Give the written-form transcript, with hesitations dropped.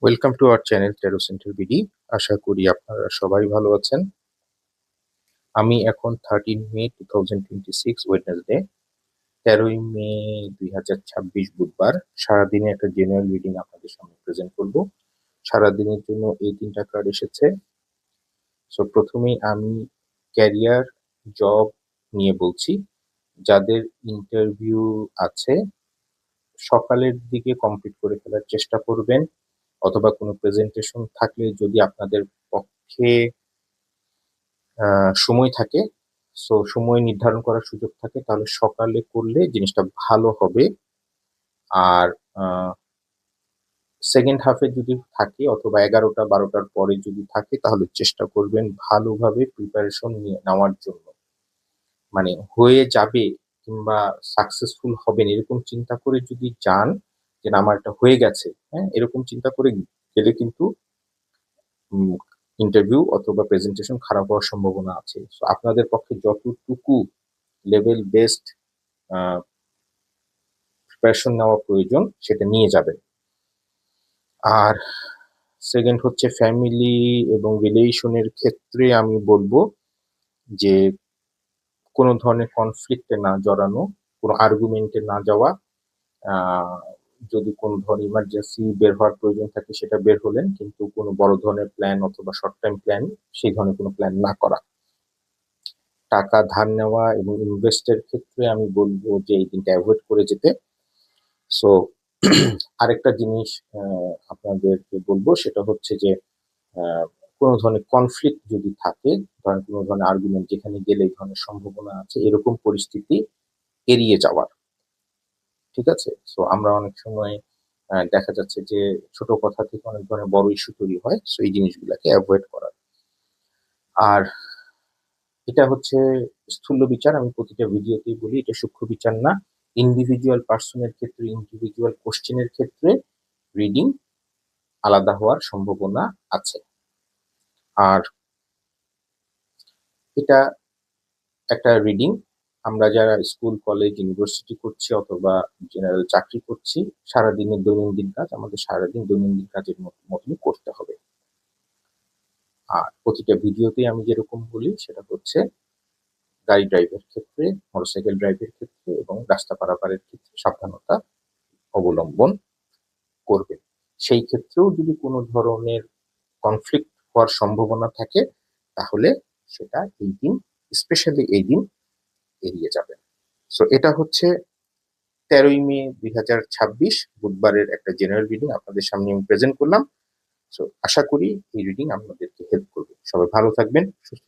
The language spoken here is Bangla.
Welcome to our channel tarot centre BD. আশা করি আপনারা সবাই ভালো আছেন। আমি এখন 13 মে 2026 ওয়েডনেসডে 13ই মে 2026 বুধবার সারাদিনে একটা জেনারেল রিডিং আপনাদের সামনে প্রেজেন্ট করব। সারাদিনের জন্য এই 3টা কার্ড এসেছে। সো প্রথমেই আমি ক্যারিয়ার জব নিয়ে বলছি। যাদের ইন্টারভিউ আছে সকালের দিকে কমপ্লিট করে ফেলার চেষ্টা করবেন, অথবা কোনো প্রেজেন্টেশন থাকলে যদি আপনাদের পক্ষে সময় থাকে, সময় নির্ধারণ করার সুযোগ থাকে, তাহলে সকালে করলে জিনিসটা ভালো হবে। আর সেকেন্ড হাফে যদি থাকে অথবা 11টা 12টার পরে যদি থাকে তাহলে চেষ্টা করবেন ভালোভাবে প্রিপারেশন নেওয়ার জন্য। মানে হয়ে যাবে কিংবা সাকসেসফুল হবেন এরকম চিন্তা করে যদি যান যে না আমার এটা হয়ে গেছে, হ্যাঁ, এরকম চিন্তা করে গেলে কিন্তু ইন্টারভিউ অথবা প্রেজেন্টেশন খারাপ হওয়ার সম্ভাবনা আছে। সো আপনাদের পক্ষে যতটুকু লেভেল বেসড প্রিপারেশন নেওয়া প্রয়োজন সেটা নিয়ে যাবেন। আর সেকেন্ড হচ্ছে ফ্যামিলি এবং রিলেশনের ক্ষেত্রে আমি বলবো যে কোনো ধরনের কনফ্লিক্টে না জড়ানো, কোনো আর্গুমেন্টে না যাওয়া। যদি কোনো ধরনের ইমার্জেন্সি বের হওয়ার প্রয়োজন থাকে সেটা বের হলেন, কিন্তু কোনো বড় ধরনের প্ল্যান অথবা শর্ট টাইম প্ল্যান সেই ধরনের কোনো প্ল্যান না করা। টাকা ধার নেওয়া এবং ইনভেস্টের ক্ষেত্রে আমি বলবো যে এই দিনটা অ্যাভয়েড করে যেতে। সো আরেকটা জিনিস আপনাদেরকে বলবো সেটা হচ্ছে যে কোনো ধরনের কনফ্লিক্ট যদি থাকে, ধরেন কোনো ধরনের আর্গুমেন্ট যেখানে গেলে এই ধরনের সম্ভাবনা আছে, এরকম পরিস্থিতি এড়িয়ে যাওয়ার। ঠিক আছে? সো আমরা অনেক সময় দেখা যাচ্ছে যে ছোট কথা থেকে অনেক ধরনের বড় ইস্যু তৈরি হয়। সো এই জিনিসগুলোকে অ্যাভয়েড করার। আর এটা হচ্ছে স্থূল বিচার, আমি প্রতিটা ভিডিওতেই বলি এটা সূক্ষ্ম বিচার না। ইন্ডিভিজুয়াল পার্সনের ক্ষেত্রে, ইন্ডিভিজুয়াল কোশ্চেনের ক্ষেত্রে রিডিং আলাদা হওয়ার সম্ভাবনা আছে। আর এটা একটা রিডিং আমরা যারা স্কুল কলেজ ইউনিভার্সিটি করছি অথবা জেনারেল চাকরি করছি, সারাদিনের দৈনন্দিন কাজ আমাদের সারাদিন দৈনন্দিন কাজের মতনই করতে হবে। আর প্রতিটা ভিডিওতে আমি যেরকম বলি সেটা হচ্ছে গাড়ি ড্রাইভের ক্ষেত্রে, মোটরসাইকেল ড্রাইভের ক্ষেত্রে এবং রাস্তা পারাপারের ক্ষেত্রে সাবধানতা অবলম্বন করবে। সেই ক্ষেত্রেও যদি কোনো ধরনের কনফ্লিক্ট হওয়ার সম্ভাবনা থাকে তাহলে সেটা এই দিন, স্পেশালি এই দিন এড়িয়ে যাবে। সো এটা হচ্ছে 13ই মে 2026 বুধবারের একটা জেনারেল রিডিং আপনাদের সামনে আমি প্রেজেন্ট করলাম। সো আশা করি এই রিডিং আপনাদেরকে হেল্প করবে। সবাই ভালো থাকবেন, সুস্থ